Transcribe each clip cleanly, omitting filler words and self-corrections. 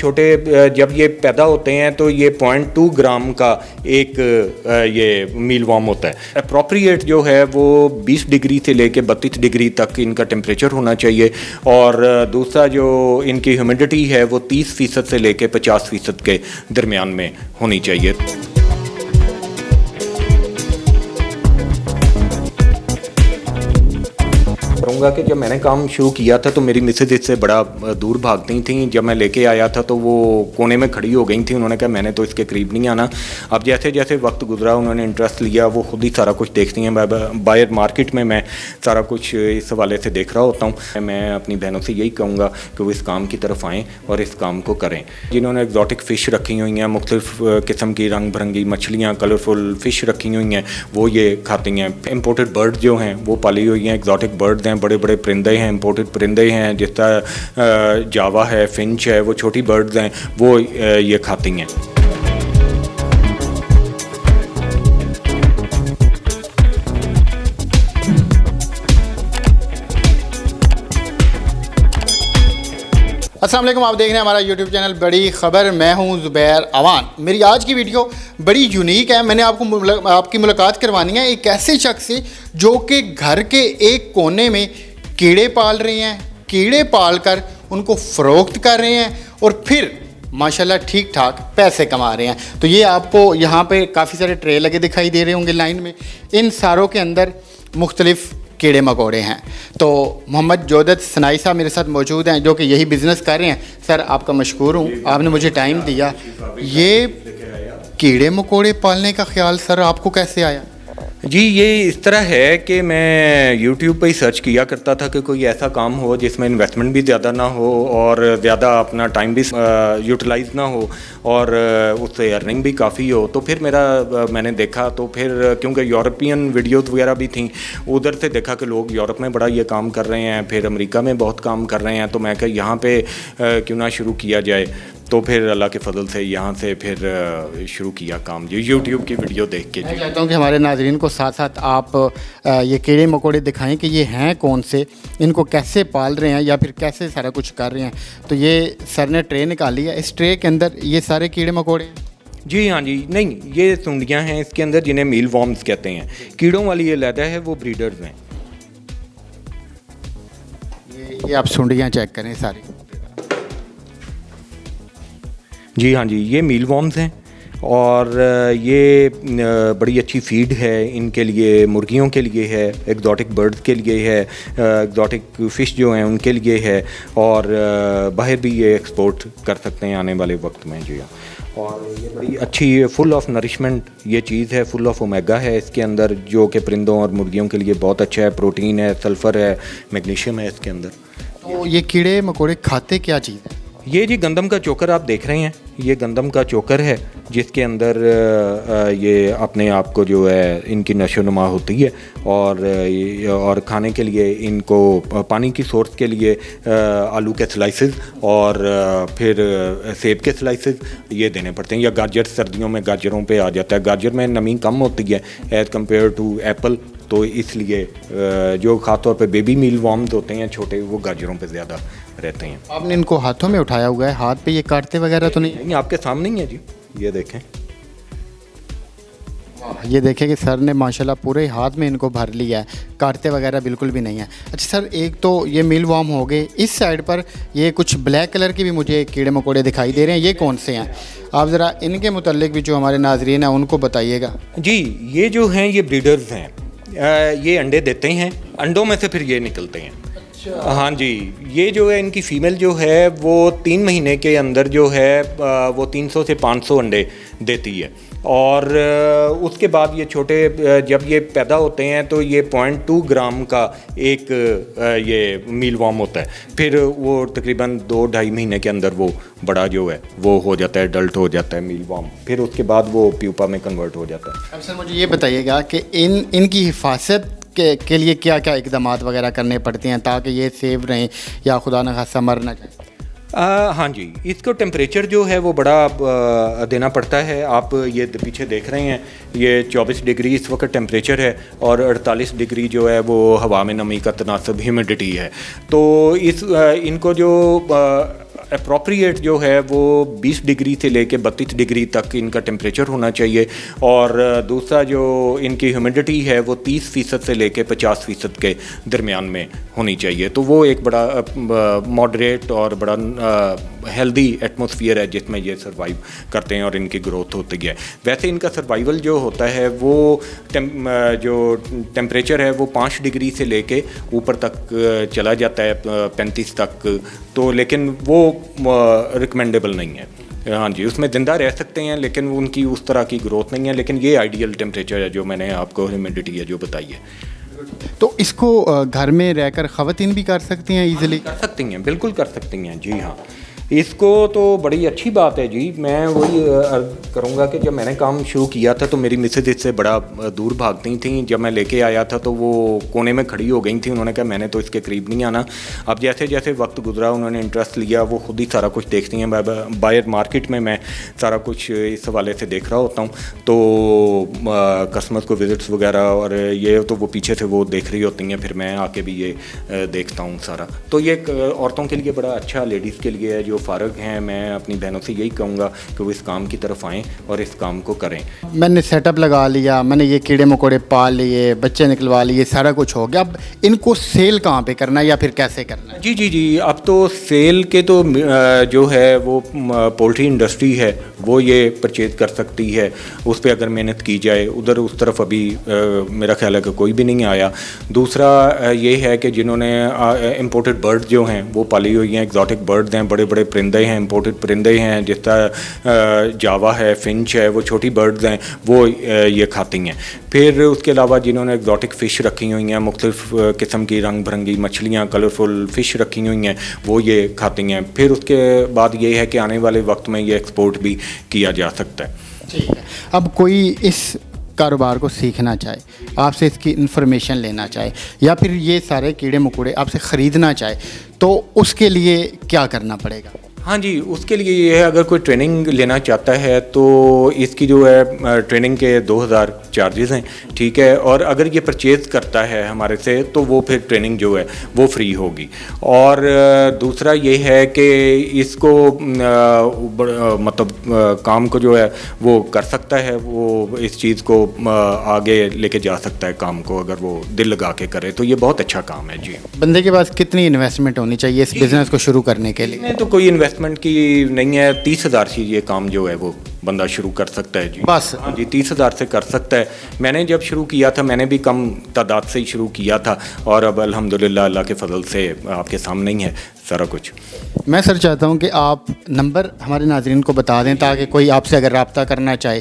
छोटे जब ये पैदा होते हैं तो ये 0.2 ग्राम का एक ये मील वॉर्म होता है। अप्रोप्रिएट जो है वो 20 डिग्री से लेके 32 डिग्री तक इनका टेम्परेचर होना चाहिए, और दूसरा जो इनकी ह्यूमिडिटी है वो 30% से लेके 50% के दरमियान में होनी चाहिए। कहूँगा कि जब मैंने काम शुरू किया था तो मेरी मिसेज इससे बड़ा दूर भागती थी। जब मैं लेके आया था तो वो कोने में खड़ी हो गई थी। उन्होंने कहा मैंने तो इसके करीब नहीं आना। अब जैसे जैसे वक्त गुजरा उन्होंने इंटरेस्ट लिया, वो खुद ही सारा कुछ देखती हैं। बाहर मार्केट में मैं सारा कुछ इस हवाले से देख रहा होता हूँ। मैं अपनी बहनों से यही कहूँगा कि वो इस काम की तरफ आएँ और इस काम को करें। जिन्होंने एक्जॉटिक फ़िश रखी हुई हैं, मुख्तलिफ़ किस्म की रंग बिरंगी मछलियाँ, कलरफुल फ़िश रखी हुई हैं, वो ये खाती हैं। इम्पोर्टेड बर्ड जो हैं वो पाली हुई हैं, एक्जॉटिक बर्ड्स हैं, बड़े बड़े परिंदे हैं, इम्पोर्टेड परिंदे हैं, जिस तरह जावा है, फिंच है, वो छोटी बर्ड्स हैं, वो ये खाती हैं। अस्सलाम वालेकुम, आप देख रहे हैं हमारा यूट्यूब चैनल बड़ी ख़बर। मैं हूं ज़ुबैर अवान। मेरी आज की वीडियो बड़ी यूनिक है। मैंने आपकी मुलाकात करवानी है एक ऐसे शख्स से जो कि घर के एक कोने में कीड़े पाल रहे हैं, कीड़े पाल कर उनको फ़रोख्त कर रहे हैं और फिर माशाल्लाह ठीक ठाक पैसे कमा रहे हैं। तो ये आपको यहाँ पे काफ़ी सारे ट्रे लगे दिखाई दे रहे होंगे लाइन में। इन सारों के अंदर मुख्तलिफ़ कीड़े मकोड़े हैं। तो मोहम्मद जोदत सनाई साहब मेरे साथ मौजूद हैं जो कि यही बिज़नेस कर रहे हैं। सर आपका मशकूर हूँ, आपने मुझे टाइम दिया। ये कीड़े मकोड़े पालने का ख्याल सर आपको कैसे आया? जी, ये इस तरह है कि मैं YouTube पे ही सर्च किया करता था कि कोई ऐसा काम हो जिसमें इन्वेस्टमेंट भी ज़्यादा ना हो और ज़्यादा अपना टाइम भी यूटिलाइज ना हो और उससे अर्निंग भी काफ़ी हो। तो फिर मैंने देखा, तो फिर क्योंकि यूरोपियन वीडियोज़ वगैरह भी थी, उधर से देखा कि लोग यूरोप में बड़ा ये काम कर रहे हैं, फिर अमेरिका में बहुत काम कर रहे हैं। तो मैं कहा यहाँ पे क्यों ना शुरू किया जाए। तो फिर अल्लाह के फजल से यहाँ से फिर शुरू किया काम, जो यूट्यूब की वीडियो देख के। मैं चाहता हूँ कि हमारे नाज़रीन को साथ साथ आप ये कीड़े मकोड़े दिखाएं कि ये हैं कौन से, इनको कैसे पाल रहे हैं या फिर कैसे सारा कुछ कर रहे हैं। तो ये सर ने ट्रे निकाली है, इस ट्रे के अंदर ये सारे कीड़े मकोड़े। जी हाँ जी, नहीं ये सुंडियाँ हैं इसके अंदर, जिन्हें मील वॉर्म्स कहते हैं। कीड़ों वाली ये लहदा है, वो ब्रीडर्स हैं। ये आप सुंडियाँ चेक करें सारी। जी हाँ जी, ये मील वॉर्म्स हैं और ये बड़ी अच्छी फीड है इनके लिए, मुर्गियों के लिए है, एक्जॉटिक बर्ड्स के लिए है, एक्जॉटिक फ़िश जो हैं उनके लिए है, और बाहर भी ये एक्सपोर्ट कर सकते हैं आने वाले वक्त में। जी हाँ, और ये बड़ी अच्छी फुल ऑफ नरिशमेंट ये चीज़ है, फुल ऑफ ओमेगा है इसके अंदर, जो कि परिंदों और मुर्गियों के लिए बहुत अच्छा है। प्रोटीन है, सल्फ़र है, मैग्नीशियम है इसके अंदर। तो ये कीड़े मकोड़े खाते क्या चीज़ है? ये जी गंदम का चोकर आप देख रहे हैं, ये गंदम का चोकर है जिसके अंदर ये अपने आप को जो है इनकी नशोनुमा होती है, और खाने के लिए इनको पानी की सोर्स के लिए आलू के स्लाइसेस और फिर सेब के स्लाइसेस ये देने पड़ते हैं, या गाजर, सर्दियों में गाजरों पे आ जाता है। गाजर में नमी कम होती है एज़ कम्पेयर टू एप्पल, तो इसलिए जो ख़ासतौर पे बेबी मील वॉर्म्स होते हैं छोटे, वो गाजरों पे ज़्यादा रहते हैं। आपने इनको हाथों में उठाया हुआ है, हाथ पे ये काटते वगैरह तो नहीं? आपके सामने ही है जी, ये देखें। ये देखें कि सर ने माशाल्लाह पूरे हाथ में इनको भर लिया है, काटते वगैरह बिल्कुल भी नहीं है। अच्छा सर, एक तो ये मील वॉर्म हो गए, इस साइड पर ये कुछ ब्लैक कलर के भी मुझे कीड़े मकोड़े दिखाई दे रहे हैं, ये कौन से हैं? आप ज़रा इनके मुताल्लिक भी जो हमारे नाजरीन हैं उनको बताइएगा। जी, ये जो हैं ये ब्रीडर्स हैं, ये अंडे देते हैं, अंडों में से फिर ये निकलते हैं। हाँ जी, ये जो है इनकी फ़ीमेल जो है वो 3 महीने के अंदर जो है वो 300 से 500 अंडे देती है, और उसके बाद ये छोटे जब ये पैदा होते हैं तो ये 0.2 ग्राम का एक ये मील वॉर्म होता है। फिर वो तकरीबन 2-2.5 महीने के अंदर वो बड़ा जो है वो हो जाता है, अडल्ट हो जाता है मील वॉर्म, फिर उसके बाद वो प्यूपा में कन्वर्ट हो जाता है। अब सर मुझे ये बताइएगा कि इनकी हिफाजत के लिए क्या क्या इक़दाम वगैरह करने पड़ते हैं ताकि ये सेफ रहें या खुदा न खास्ता मर ना जाए? हाँ जी, इसको टेम्परेचर जो है वो बड़ा देना पड़ता है। आप ये पीछे देख रहे हैं, ये 24 डिग्री इस वक्त टेम्परेचर है और 48 डिग्री जो है वो हवा में नमी का तनासब, ह्यूमिडिटी है। तो इनको जो अप्रोप्रिएट जो है वो 20 डिग्री से लेके 32 डिग्री तक इनका टेम्परेचर होना चाहिए, और दूसरा जो इनकी ह्यूमिडिटी है वो 30% से लेके 50% के दरमियान में होनी चाहिए। तो वो एक बड़ा मॉडरेट और बड़ा हेल्दी एटमॉस्फेयर है जिसमें ये सर्वाइव करते हैं और इनकी ग्रोथ होती है। वैसे इनका सर्वाइवल जो होता है वो जो टेम्परेचर है वो 5 डिग्री से लेके ऊपर तक चला जाता है 35 तक, तो लेकिन वो रिकमेंडेबल नहीं है। हाँ जी, उसमें ज़िंदा रह सकते हैं लेकिन उनकी उस तरह की ग्रोथ नहीं है, लेकिन ये आइडियल टेम्परेचर है जो मैंने आपको ह्यूमिडिटी है जो बताई है। तो इसको घर में रहकर ख़वातीन भी कर सकती हैं ईज़िली? कर सकती हैं, बिल्कुल कर सकती हैं जी हाँ। इसको तो बड़ी अच्छी बात है जी। मैं वही अर्ज़ करूँगा कि जब मैंने काम शुरू किया था तो मेरी मिसेज इससे बड़ा दूर भागती थी। जब मैं लेके आया था तो वो कोने में खड़ी हो गई थी। उन्होंने कहा मैंने तो इसके करीब नहीं आना। अब जैसे जैसे वक्त गुजरा उन्होंने इंटरेस्ट लिया, वो खुद ही सारा कुछ देखती हैं। बायर मार्केट में मैं सारा कुछ इस हवाले से देख रहा होता हूँ, तो कस्टमर्स को विज़िट्स वगैरह और ये तो वो पीछे से वो देख रही होती हैं, फिर मैं आके भी ये देखता हूँ सारा। तो ये औरतों के लिए बड़ा अच्छा, लेडीज़ के लिए जो फ़ारग हैं, मैं अपनी बहनों से यही कहूँगा कि वो इस काम की तरफ आएँ और इस काम को करें। मैंने सेटअप लगा लिया, मैंने ये कीड़े मकोड़े पाल लिए, बच्चे निकलवा लिए, सारा कुछ हो गया। अब इनको सेल कहाँ पे करना है या फिर कैसे करना है? जी, अब तो सेल के तो जो है वो पोल्ट्री इंडस्ट्री है वो ये परचेज कर सकती है, उस पर अगर मेहनत की जाए। उधर उस तरफ अभी मेरा ख्याल है कि कोई भी नहीं आया। दूसरा ये है कि जिन्होंने इम्पोर्टेड बर्ड जो हैं वो पाली हुई हैं, एग्जॉटिक बर्ड्स हैं, बड़े बड़े परिंदे हैं, इम्पोर्टेड परिंदे हैं, जिस तरह जावा है, फिंच है, वो छोटी बर्ड्स हैं, वो ये खाती हैं। फिर उसके अलावा जिन्होंने एग्जॉटिक फ़िश रखी हुई हैं, मुख्तलिफ़ किस्म की रंग बिरंगी मछलियाँ, कलरफुल फ़िश रखी हुई हैं, वो ये खाती हैं। फिर उसके बाद ये है कि आने वाले वक्त में ये एक्सपोर्ट भी किया जा सकता है। ठीक है। अब कोई इस कारोबार को सीखना चाहे, आपसे इसकी इन्फॉर्मेशन लेना चाहे, या फिर ये सारे कीड़े मकोड़े आपसे ख़रीदना चाहे, तो उसके लिए क्या करना पड़ेगा? हाँ जी, उसके लिए ये है, अगर कोई ट्रेनिंग लेना चाहता है तो इसकी जो है ट्रेनिंग के 2000 चार्जेस हैं, ठीक है। और अगर ये परचेज़ करता है हमारे से तो वो फिर ट्रेनिंग जो है वो फ्री होगी। और दूसरा ये है कि इसको मतलब काम को जो है वो कर सकता है, वो इस चीज़ को आगे लेके जा सकता है काम को, अगर वो दिल लगा के करे तो ये बहुत अच्छा काम है जी। बंदे के पास कितनी इन्वेस्टमेंट होनी चाहिए इस बिज़नेस को शुरू करने के लिए? तो कोई इन्वेस्टमेंट की नहीं है, 30,000 से ये काम जो है वो बंदा शुरू कर सकता है जी। बस? हाँ जी, 30,000 से कर सकता है। मैंने जब शुरू किया था मैंने भी कम तादाद से ही शुरू किया था, और अब अल्हम्दुलिल्लाह अल्लाह के फजल से आपके सामने ही है सारा कुछ। मैं सर चाहता हूँ कि आप नंबर हमारे नाज़रीन को बता दें ताकि कोई आपसे अगर रब्ता करना चाहे।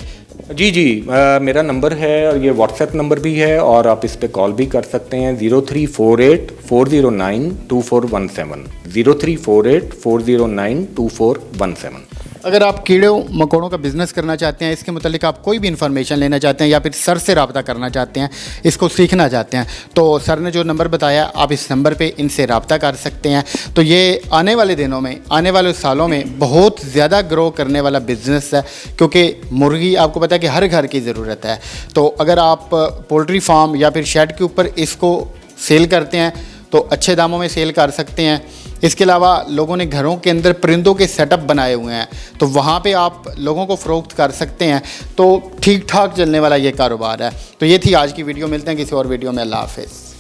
जी, मेरा नंबर है और ये व्हाट्सएप नंबर भी है, और आप इस पर कॉल भी कर सकते हैं 0348 409 2417 0348 409 2417। अगर आप कीड़ों मकोड़ों का बिज़नेस करना चाहते हैं, इसके मुतालिक आप कोई भी इन्फॉर्मेशन लेना चाहते हैं या फिर सर से रब्ता करना चाहते हैं, इसको सीखना चाहते हैं, तो सर ने जो नंबर बताया आप इस नंबर पे इनसे रब्ता कर सकते हैं। तो ये आने वाले दिनों में, आने वाले सालों में बहुत ज़्यादा ग्रो करने वाला बिज़नेस है, क्योंकि मुर्गी आपको पता है कि हर घर की ज़रूरत है। तो अगर आप पोल्ट्री फार्म या फिर शेड के ऊपर इसको सेल करते हैं तो अच्छे दामों में सेल कर सकते हैं। इसके अलावा लोगों ने घरों के अंदर परिंदों के सेटअप बनाए हुए हैं, तो वहाँ पे आप लोगों को फ़रोख्त कर सकते हैं। तो ठीक ठाक चलने वाला ये कारोबार है। तो ये थी आज की वीडियो, मिलते हैं किसी और वीडियो में। अल्लाह हाफ़िज़।